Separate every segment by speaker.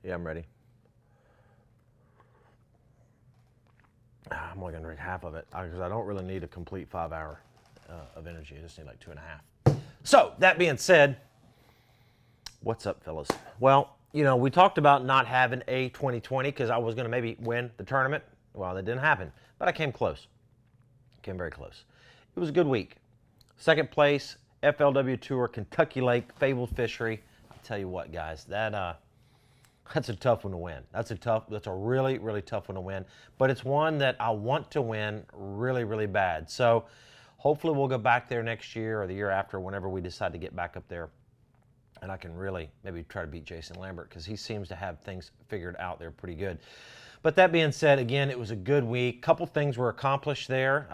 Speaker 1: Yeah, I'm ready. I'm only gonna drink half of it because I don't really need a complete 5 hour of energy. I just need like 2.5. So that being said, what's up, fellas? Well, you know, we talked about not having a 2020 because I was gonna maybe win the tournament. Well, that didn't happen, but I came close. Came very close. It was a good week. Second place, FLW Tour, Kentucky Lake, Fabled Fishery. I'll tell you what, guys, that's a tough one to win. That's a really, really tough one to win. But it's one that I want to win really, really bad. So hopefully we'll go back there next year or the year after, whenever we decide to get back up there. And I can really maybe try to beat Jason Lambert because he seems to have things figured out there pretty good. But that being said, again, it was a good week. Couple things were accomplished there.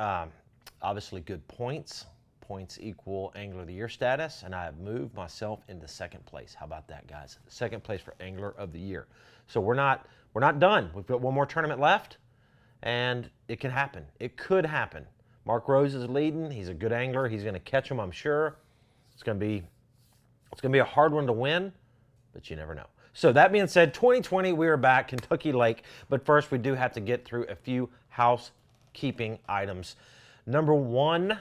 Speaker 1: Obviously good points. Points equal Angler of the Year status, and I have moved myself into second place. How about that, guys? Second place for Angler of the Year. So we're not done. We've got one more tournament left, and it can happen. It could happen. Mark Rose is leading. He's a good angler. He's going to catch them, I'm sure. It's going to be a hard one to win, but you never know. So that being said, 2020, we are back, Kentucky Lake. But first, we do have to get through a few housekeeping items. Number one,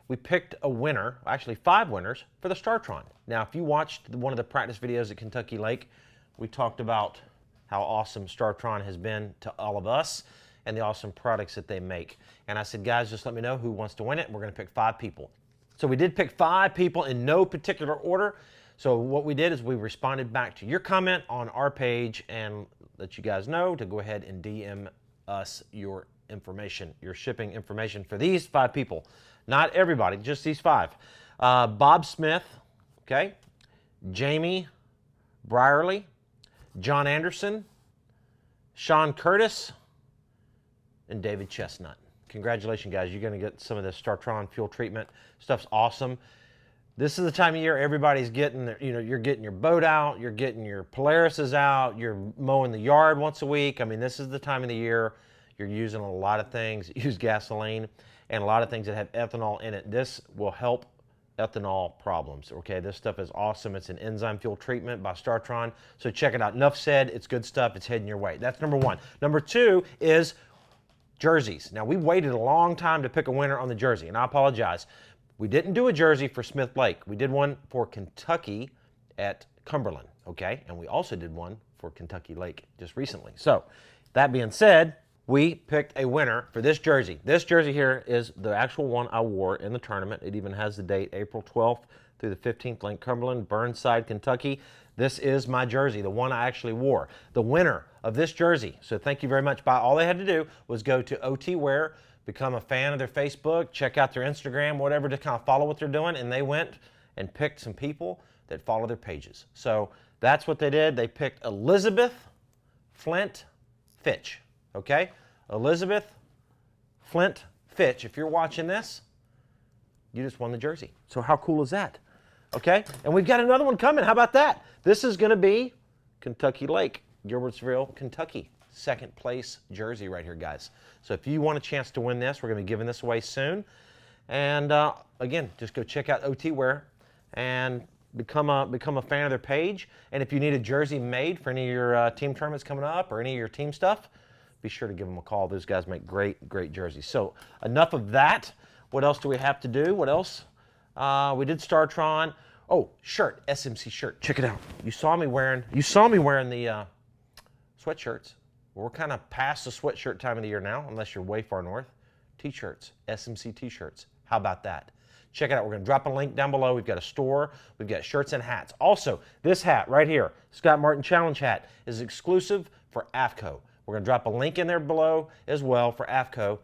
Speaker 1: we picked a winner, actually 5 winners, for the Tron. Now, if you watched one of the practice videos at Kentucky Lake, we talked about how awesome Tron has been to all of us and the awesome products that they make. And I said, guys, just let me know who wants to win it. We're going to pick 5 people. So we did pick 5 people in no particular order. So what we did is we responded back to your comment on our page and let you guys know to go ahead and DM us your information, your shipping information for these 5 people. Not everybody, just these 5. Bob Smith, okay, Jamie Brierly, John Anderson, Sean Curtis, and David Chestnut. Congratulations, guys. You're going to get some of this Tron fuel treatment. Stuff's awesome. This is the time of year everybody's getting their, you're getting your boat out, you're getting your Polarises out, you're mowing the yard once a week. I mean, this is the time of the year you're using a lot of things that use gasoline and a lot of things that have ethanol in it. This will help ethanol problems, okay? This stuff is awesome. It's an enzyme fuel treatment by Tron. So check it out. Enough said. It's good stuff. It's heading your way. That's number 1. Number 2 is jerseys. Now, we waited a long time to pick a winner on the jersey, and I apologize. We didn't do a jersey for Smith Lake. We did one for Kentucky at Cumberland, okay? And we also did one for Kentucky Lake just recently. So that being said, we picked a winner for this jersey. This jersey here is the actual one I wore in the tournament. It even has the date, April 12th through the 15th, Lake Cumberland, Burnside, Kentucky. This is my jersey, the one I actually wore. The winner of this jersey, so thank you very much. All they had to do was go to OT Wear, become a fan of their Facebook, check out their Instagram, whatever, to kind of follow what they're doing, and they went and picked some people that follow their pages. So that's what they did. They picked Elizabeth Flint Fitch. Okay, Elizabeth Flint Fitch, if you're watching this, you just won the jersey. So how cool is that? Okay, and we've got another one coming. How about that? This is going to be Kentucky Lake, Gilbertsville, Kentucky. Second place jersey right here, guys. So if you want a chance to win this, we're going to be giving this away soon. And again, just go check out OT Wear and become a fan of their page. And if you need a jersey made for any of your team tournaments coming up or any of your team stuff, be sure to give them a call. Those guys make great, great jerseys. So enough of that. What else do we have to do? What else? We did Tron. Oh, shirt, SMC shirt. Check it out. You saw me wearing the sweatshirts. We're kind of past the sweatshirt time of the year now, unless you're way far north. T-shirts, SMC T-shirts. How about that? Check it out. We're going to drop a link down below. We've got a store. We've got shirts and hats. Also, this hat right here, Scott Martin Challenge hat, is exclusive for AFCO. We're going to drop a link in there below as well for AFCO.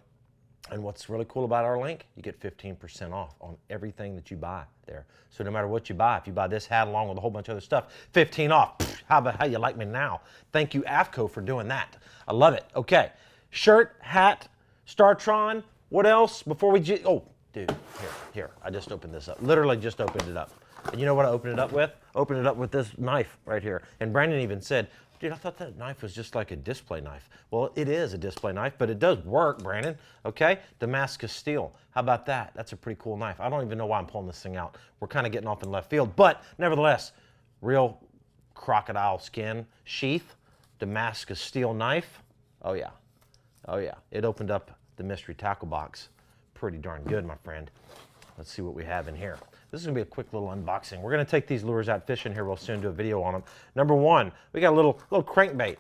Speaker 1: And what's really cool about our link, you get 15% off on everything that you buy there. So no matter what you buy, if you buy this hat along with a whole bunch of other stuff, 15 off. Pfft, how about how you like me now? Thank you, AFCO, for doing that. I love it. Okay, shirt, hat, Tron. What else before we... Oh, dude, here. I just opened this up. Literally just opened it up. And you know what I opened it up with? Opened it up with this knife right here. And Brandon even said, dude, I thought that knife was just like a display knife. Well, it is a display knife, but it does work, Brandon, okay? Damascus steel. How about that? That's a pretty cool knife. I don't even know why I'm pulling this thing out. We're kind of getting off in left field, but nevertheless, real crocodile skin sheath, Damascus steel knife. Oh yeah, oh yeah. It opened up the mystery tackle box pretty darn good, my friend. Let's see what we have in here. This is gonna be a quick little unboxing. We're gonna take these lures out fishing here real soon, do a video on them. Number one, we got a little crankbait,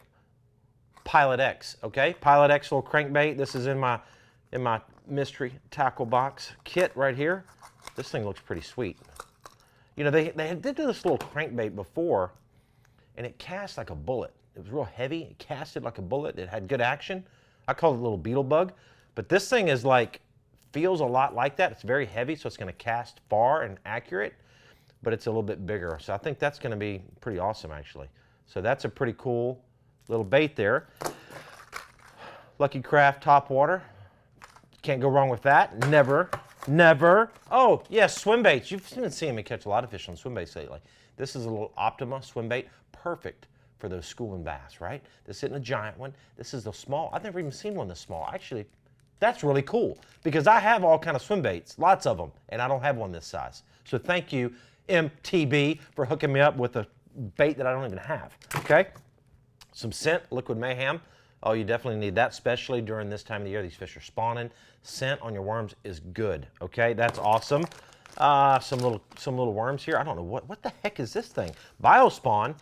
Speaker 1: Pilot X, okay? Pilot X little crankbait. This is in my mystery tackle box kit right here. This thing looks pretty sweet. You know, they did do this little crankbait before, and it cast like a bullet. It was real heavy. It casted like a bullet. It had good action. I call it a little beetle bug. But this thing is like, feels a lot like that. It's very heavy, so it's going to cast far and accurate, but it's a little bit bigger. So I think that's going to be pretty awesome, actually. So that's a pretty cool little bait there. Lucky Craft top water. Can't go wrong with that. Never, never. Oh, yes, swim baits. You've been seeing me catch a lot of fish on swim baits lately. This is a little Optima swim bait. Perfect for those schooling bass, right? This isn't a giant one. This is a small. I've never even seen one this small. Actually, that's really cool because I have all kind of swim baits, lots of them, and I don't have one this size. So thank you, MTB, for hooking me up with a bait that I don't even have, okay? Some scent, Liquid Mayhem. Oh, you definitely need that, especially during this time of the year. These fish are spawning. Scent on your worms is good, okay? That's awesome. Some little worms here. I don't know, what the heck is this thing? Biospawn.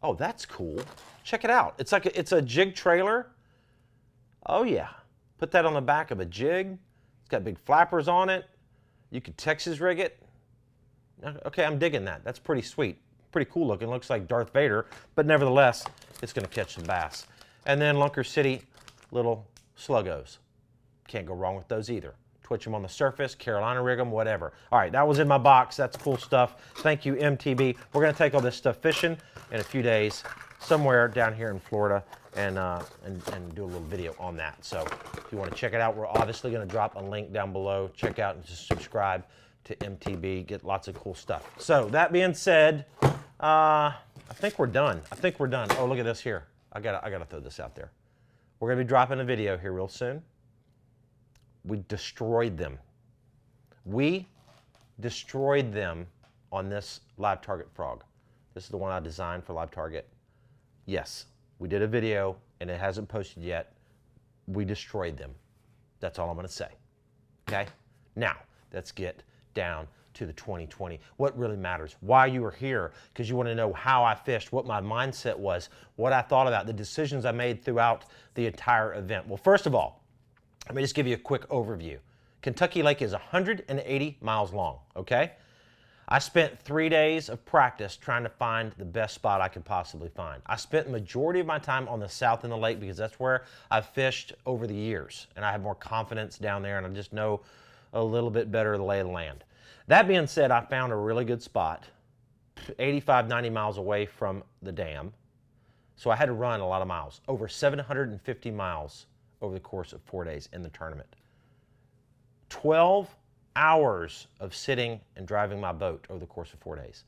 Speaker 1: Oh, that's cool. Check it out. It's like it's a jig trailer. Oh yeah. Put that on the back of a jig. It's got big flappers on it. You could Texas rig it. Okay, I'm digging that. That's pretty sweet. Pretty cool looking. Looks like Darth Vader, but nevertheless, it's going to catch some bass. And then Lunker City little sluggos. Can't go wrong with those either. Twitch them on the surface, Carolina rig them, whatever. All right, that was in my box. That's cool stuff. Thank you, MTB. We're going to take all this stuff fishing in a few days somewhere down here in Florida and do a little video on that. So if you want to check it out, we're obviously going to drop a link down below. Check out and just subscribe to MTB. Get lots of cool stuff. So that being said, I think we're done. Oh, look at this here. I gotta throw this out there. We're going to be dropping a video here real soon. We destroyed them. We destroyed them on this live target frog. This is the one I designed for live target. Yes, we did a video and it hasn't posted yet. We destroyed them. That's all I'm going to say. Okay? Now, let's get down to the 2020. What really matters, why you are here, because you want to know how I fished, what my mindset was, what I thought about, the decisions I made throughout the entire event. Well, first of all, let me just give you a quick overview. Kentucky Lake is 180 miles long, okay? I spent 3 days of practice trying to find the best spot I could possibly find. I spent the majority of my time on the south end of the lake because that's where I've fished over the years, and I have more confidence down there, and I just know a little bit better the lay of the land. That being said, I found a really good spot, 85, 90 miles away from the dam, so I had to run a lot of miles, over 750 miles over the course of 4 days in the tournament. 12 hours of sitting and driving my boat over the course of 4 days.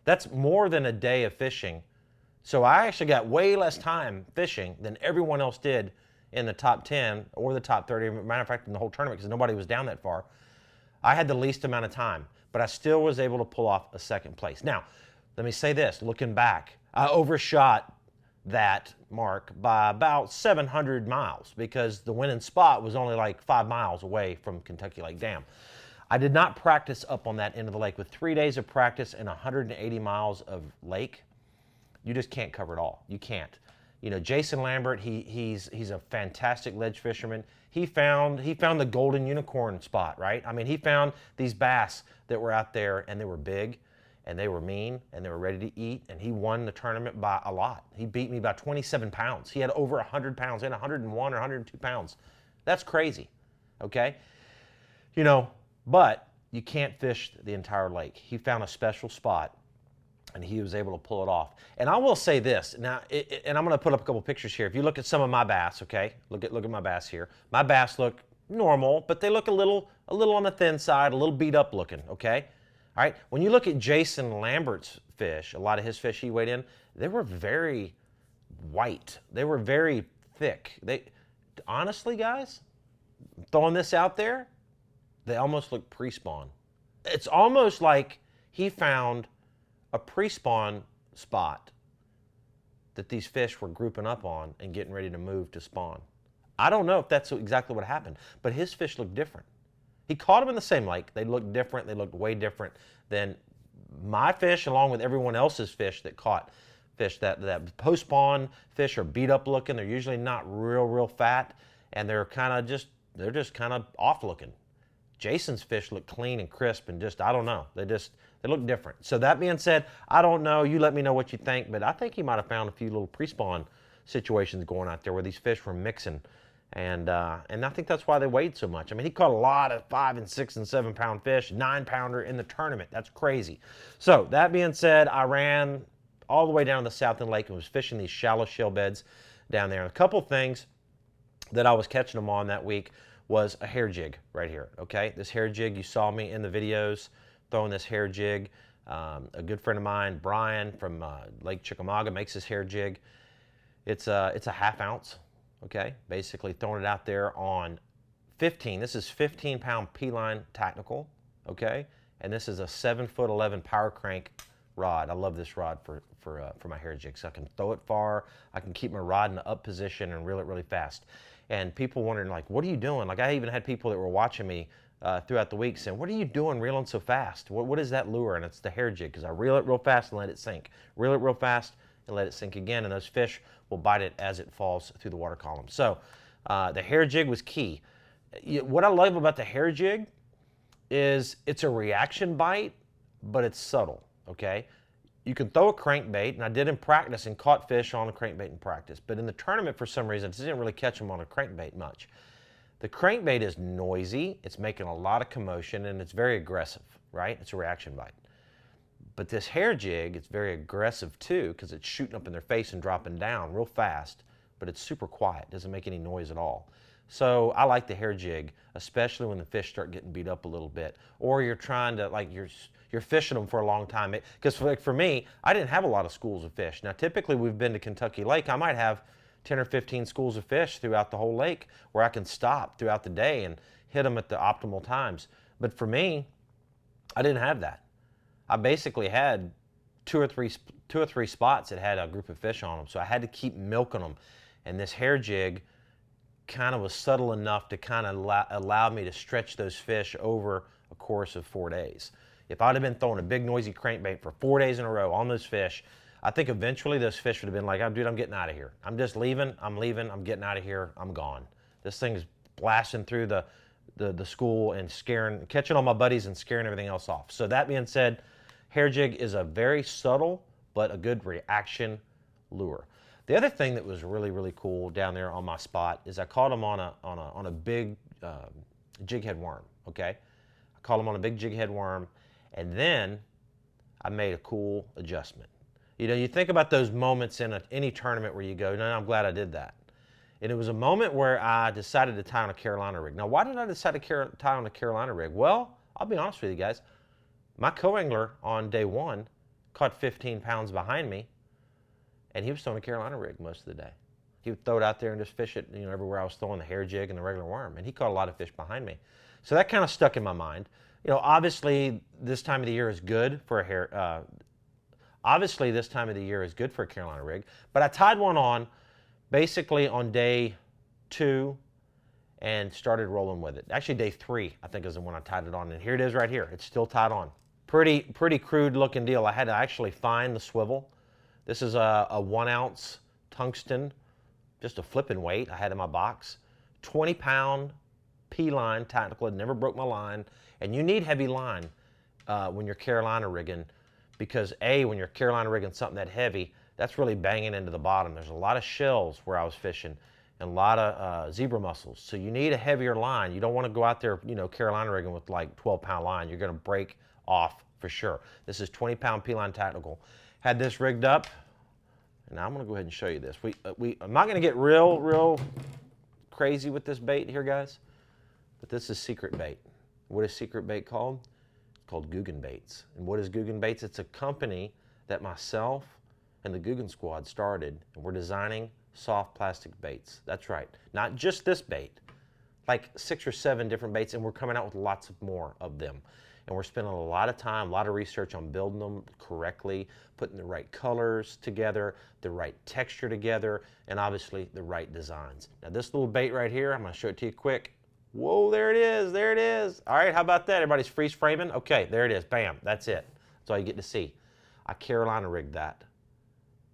Speaker 1: That's more than a day of fishing. So I actually got way less time fishing than everyone else did in the top 10 or the top 30. Matter of fact, in the whole tournament, because nobody was down that far. I had the least amount of time, but I still was able to pull off a second place. Now, let me say this, looking back, I overshot that mark by about 700 miles because the winning spot was only like 5 miles away from Kentucky Lake Dam. I did not practice up on that end of the lake. With 3 days of practice and 180 miles of lake, you just can't cover it all. You can't. You know, Jason Lambert, he's a fantastic ledge fisherman. He found the golden unicorn spot, right? I mean, he found these bass that were out there and they were big and they were mean and they were ready to eat, and he won the tournament by a lot. He beat me by 27 pounds. He had over 100 pounds, he had 101 or 102 pounds. That's crazy, okay? You know, but you can't fish the entire lake. He found a special spot and he was able to pull it off. And I will say this, now, and I'm gonna put up a couple pictures here. If you look at some of my bass, okay? Look at my bass here. My bass look normal, but they look a little on the thin side, a little beat up looking, okay? All right, when you look at Jason Lambert's fish, a lot of his fish he weighed in, they were very white. They were very thick. Honestly, guys, throwing this out there, they almost look pre-spawn. It's almost like he found a pre-spawn spot that these fish were grouping up on and getting ready to move to spawn. I don't know if that's exactly what happened, but his fish looked different. He caught them in the same lake. They looked different. They looked way different than my fish, along with everyone else's fish that caught fish. That post-spawn fish are beat up looking. They're usually not real fat, and they're just kind of off looking. Jason's fish look clean and crisp and just, I don't know. They look different. So that being said, I don't know. You let me know what you think, but I think he might have found a few little pre-spawn situations going out there where these fish were mixing. And I think that's why they weighed so much. I mean, he caught a lot of 5 and 6 and 7 pound fish, 9-pounder in the tournament. That's crazy. So that being said, I ran all the way down to the South End Lake and was fishing these shallow shell beds down there. And a couple things that I was catching them on that week was a hair jig right here, okay? This hair jig, you saw me in the videos throwing this hair jig. A good friend of mine, Brian from Lake Chickamauga, makes this hair jig. It's a ½ ounce, okay? Basically throwing it out there on 15. This is 15-pound P-line Tactical, okay? And this is a 7'11" power crank rod. I love this rod for my hair jig, so I can throw it far. I can keep my rod in the up position and reel it really fast. And people wondering, like, what are you doing? Like, I even had people that were watching me throughout the week saying, what are you doing reeling so fast? What is that lure? And it's the hair jig, because I reel it real fast and let it sink. Reel it real fast and let it sink again, and those fish will bite it as it falls through the water column. So the hair jig was key. What I love about the hair jig is it's a reaction bite, but it's subtle, okay? You can throw a crankbait, and I did in practice and caught fish on a crankbait in practice, but in the tournament, for some reason, I didn't really catch them on a crankbait much. The crankbait is noisy, it's making a lot of commotion, and it's very aggressive, right? It's a reaction bite. But this hair jig, it's very aggressive too, because it's shooting up in their face and dropping down real fast, but it's super quiet, doesn't make any noise at all. So I like the hair jig, especially when the fish start getting beat up a little bit, or you're trying to, like, you're fishing them for a long time. Because for me, I didn't have a lot of schools of fish. Now, typically we've been to Kentucky Lake. I might have 10 or 15 schools of fish throughout the whole lake where I can stop throughout the day and hit them at the optimal times. But for me, I didn't have that. I basically had two or three spots that had a group of fish on them, so I had to keep milking them. And this hair jig kind of was subtle enough to kind of allow me to stretch those fish over a course of 4 days. If I'd have been throwing a big noisy crankbait for 4 days in a row on those fish, I think eventually those fish would have been like, oh, dude, I'm getting out of here. I'm just leaving, I'm getting out of here, I'm gone. This thing's blasting through the school and catching all my buddies and scaring everything else off. So that being said, hair jig is a very subtle but a good reaction lure. The other thing that was really cool down there on my spot is I caught them on a big jighead worm, okay? I caught them on a big jighead worm, and then I made a cool adjustment. You know, you think about those moments in any tournament where you go, no, I'm glad I did that. And it was a moment where I decided to tie on a Carolina rig. Now, why did I decide to tie on a Carolina rig? Well, I'll be honest with you guys. My co-angler on day one caught 15 pounds behind me, and he was throwing a Carolina rig most of the day. He would throw it out there and just fish it, you know, everywhere I was throwing the hair jig and the regular worm, and he caught a lot of fish behind me. So that kind of stuck in my mind. You know, obviously this time of the year is good for a Carolina rig, but I tied one on basically on day 2 and started rolling with it. Actually, day 3, I think, is the one I tied it on, and here it is right here. It's still tied on. Pretty crude looking deal. I had to actually find the swivel. This is a 1 ounce tungsten, just a flipping weight I had in my box. 20-pound P-line tactical. It never broke my line. And you need heavy line when you're Carolina rigging, because when you're Carolina rigging something that heavy, that's really banging into the bottom. There's a lot of shells where I was fishing and a lot of zebra mussels. So you need a heavier line. You don't want to go out there, you know, Carolina rigging with like 12-pound line. You're going to break off for sure. This is 20-pound P-line tactical. Had this rigged up, and now I'm going to go ahead and show you this. I'm not going to get real crazy with this bait here, guys, but this is secret bait. What is secret bait called? It's called Dugan Baits. And what is Dugan Baits? It's a company that myself and the Dugan squad started, and we're designing soft plastic baits. That's right. Not just this bait, like 6 or 7 different baits, and we're coming out with lots of more of them. And we're spending a lot of time, a lot of research on building them correctly, putting the right colors together, the right texture together, and obviously the right designs. Now this little bait right here, I'm gonna show it to you quick. Whoa, there it is, there it is. All right, how about that? Everybody's freeze framing? Okay, there it is, bam, that's it. That's all you get to see. I Carolina rigged that,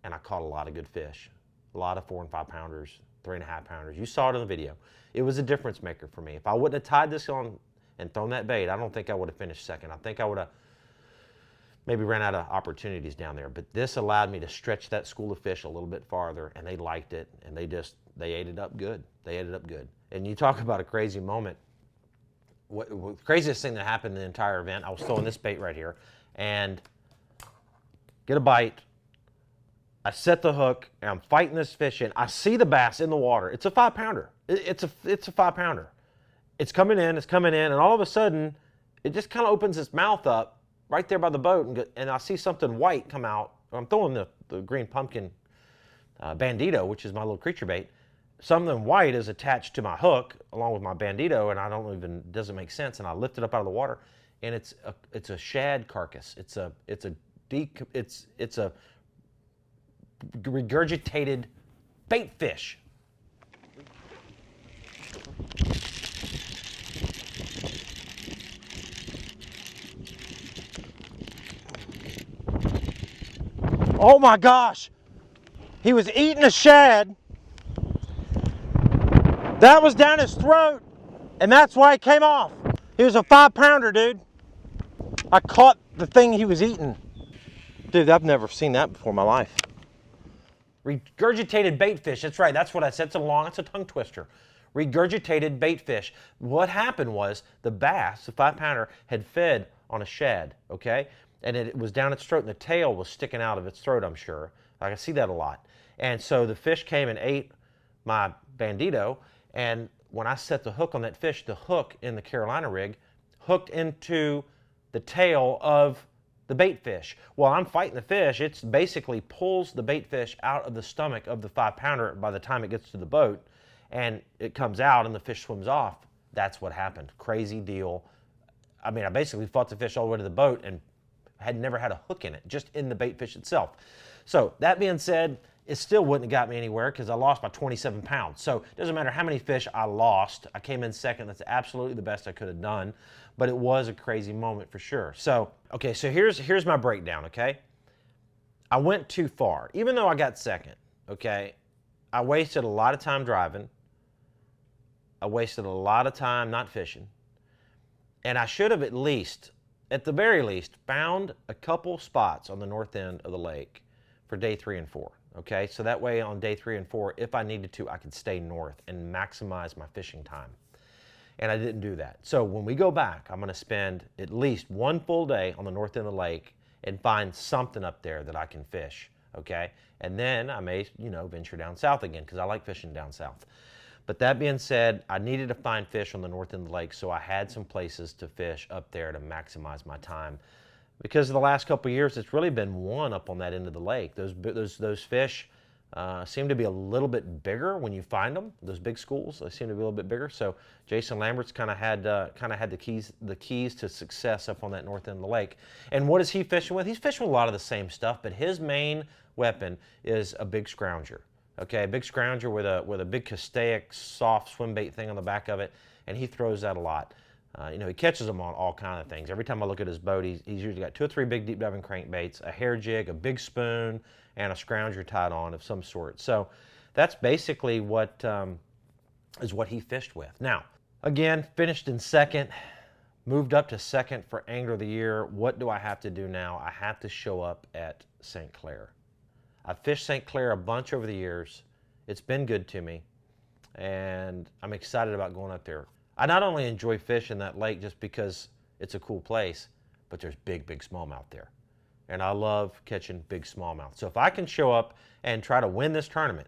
Speaker 1: and I caught a lot of good fish. A lot of 4 and 5 pounders, 3.5 pounders. You saw it in the video. It was a difference maker for me. If I wouldn't have tied this on and thrown that bait, I don't think I would have finished second. I think I would have maybe ran out of opportunities down there. But this allowed me to stretch that school of fish a little bit farther, and they liked it, and they ate it up good. They ate it up good. And you talk about a crazy moment. What the craziest thing that happened in the entire event, I was throwing this bait right here, and get a bite. I set the hook, and I'm fighting this fish in. I see the bass in the water. It's a 5 pounder. It's a 5 pounder. It's coming in, and all of a sudden, it just kind of opens its mouth up right there by the boat, and I see something white come out. I'm throwing the green pumpkin bandito, which is my little creature bait. Something white is attached to my hook along with my bandito, and I don't even, doesn't make sense. And I lift it up out of the water, and it's a shad carcass. It's a regurgitated baitfish. Oh my gosh! He was eating a shad. That was down his throat, and that's why it came off. He was a 5 pounder, dude. I caught the thing he was eating. Dude, I've never seen that before in my life. Regurgitated baitfish, that's right, that's what I said. It's a tongue twister. Regurgitated baitfish. What happened was the bass, the 5 pounder, had fed on a shad, okay? And it was down its throat, and the tail was sticking out of its throat, I'm sure. I can see that a lot. And so the fish came and ate my bandito, and when I set the hook on that fish, the hook in the Carolina rig hooked into the tail of the bait fish. While I'm fighting the fish, it basically pulls the bait fish out of the stomach of the 5 pounder by the time it gets to the boat, and it comes out and the fish swims off. That's what happened. Crazy deal. I mean, I basically fought the fish all the way to the boat and had never had a hook in it, just in the bait fish itself. So that being said, it still wouldn't have got me anywhere because I lost by 27 pounds. So it doesn't matter how many fish I lost. I came in second. That's absolutely the best I could have done. But it was a crazy moment for sure. So, okay, so here's my breakdown, okay? I went too far. Even though I got second, okay, I wasted a lot of time driving. I wasted a lot of time not fishing. And I should have at the very least, found a couple spots on the north end of the lake for day 3 and 4. Okay, so that way on day 3 and 4, if I needed to, I could stay north and maximize my fishing time. And I didn't do that. So when we go back, I'm gonna spend at least 1 full day on the north end of the lake and find something up there that I can fish, okay? And then I may, venture down south again because I like fishing down south. But that being said, I needed to find fish on the north end of the lake, so I had some places to fish up there to maximize my time. Because of the last couple of years, it's really been one up on that end of the lake. Those fish seem to be a little bit bigger when you find them. Those big schools, they seem to be a little bit bigger. So Jason Lambert's kind of had the keys to success up on that north end of the lake. And what is he fishing with? He's fishing with a lot of the same stuff, but his main weapon is a big scrounger. Okay, a big scrounger with a big castaic soft swim bait thing on the back of it, and he throws that a lot. He catches them on all kinds of things. Every time I look at his boat, he's usually got 2 or 3 big deep diving crankbaits, a hair jig, a big spoon, and a scrounger tied on of some sort. So that's basically what he fished with. Now, again, finished in second, moved up to second for Angler of the Year. What do I have to do now? I have to show up at St. Clair. I've fished St. Clair a bunch over the years. It's been good to me, and I'm excited about going up there. I not only enjoy fishing that lake just because it's a cool place, but there's big, big smallmouth there. And I love catching big smallmouth. So if I can show up and try to win this tournament,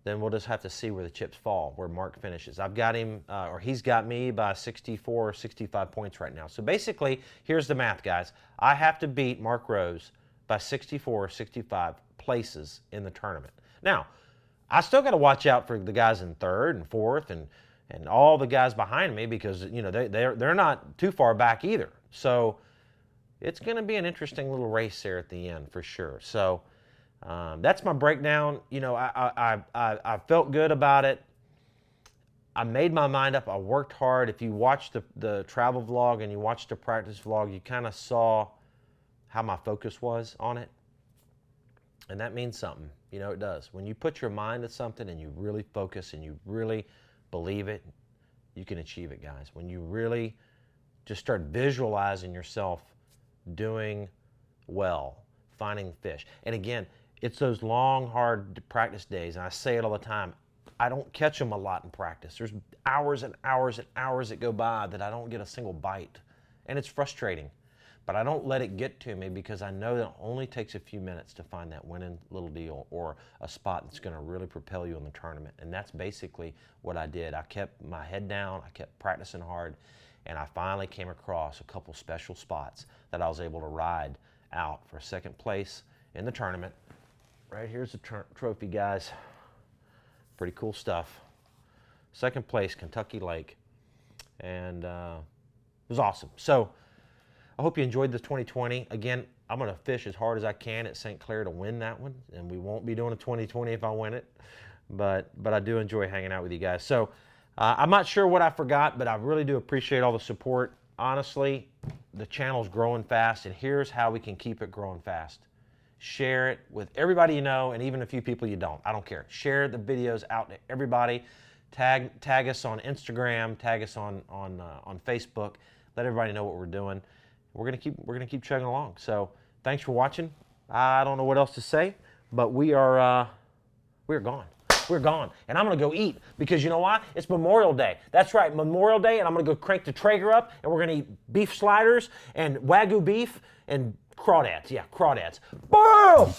Speaker 1: then we'll just have to see where the chips fall, where Mark finishes. I've got him, or he's got me by 64 or 65 points right now. So basically, here's the math, guys. I have to beat Mark Rose by 64 or 65 places in the tournament. Now, I still got to watch out for the guys in third and fourth and all the guys behind me because they're not too far back either. So it's going to be an interesting little race there at the end for sure. So that's my breakdown. You know, I felt good about it. I made my mind up. I worked hard. If you watched the travel vlog and you watched the practice vlog, you kind of saw how my focus was on it. And that means something. You know, it does. When you put your mind to something and you really focus and you really believe it, you can achieve it, guys. When you really just start visualizing yourself doing well, finding fish. And again, it's those long, hard practice days. And I say it all the time. I don't catch them a lot in practice. There's hours and hours and hours that go by that I don't get a single bite. And it's frustrating. But I don't let it get to me because I know that it only takes a few minutes to find that winning little deal or a spot that's going to really propel you in the tournament. And that's basically what I did. I kept my head down. I kept practicing hard. And I finally came across a couple special spots that I was able to ride out for second place in the tournament. Right here's the trophy, guys. Pretty cool stuff. Second place, Kentucky Lake. And it was awesome. So I hope you enjoyed the 2020. Again, I'm going to fish as hard as I can at St. Clair to win that one. And we won't be doing a 2020 if I win it. But I do enjoy hanging out with you guys. So I'm not sure what I forgot, but I really do appreciate all the support. Honestly, the channel's growing fast. And here's how we can keep it growing fast. Share it with everybody you know, and even a few people you don't. I don't care. Share the videos out to everybody. Tag us on Instagram. Tag us on Facebook. Let everybody know what we're doing. We're gonna keep chugging along. So thanks for watching. I don't know what else to say, but we're gone. We're gone, and I'm gonna go eat because you know why? It's Memorial Day. That's right, Memorial Day, and I'm gonna go crank the Traeger up, and we're gonna eat beef sliders and Wagyu beef and crawdads. Yeah, crawdads. Boom!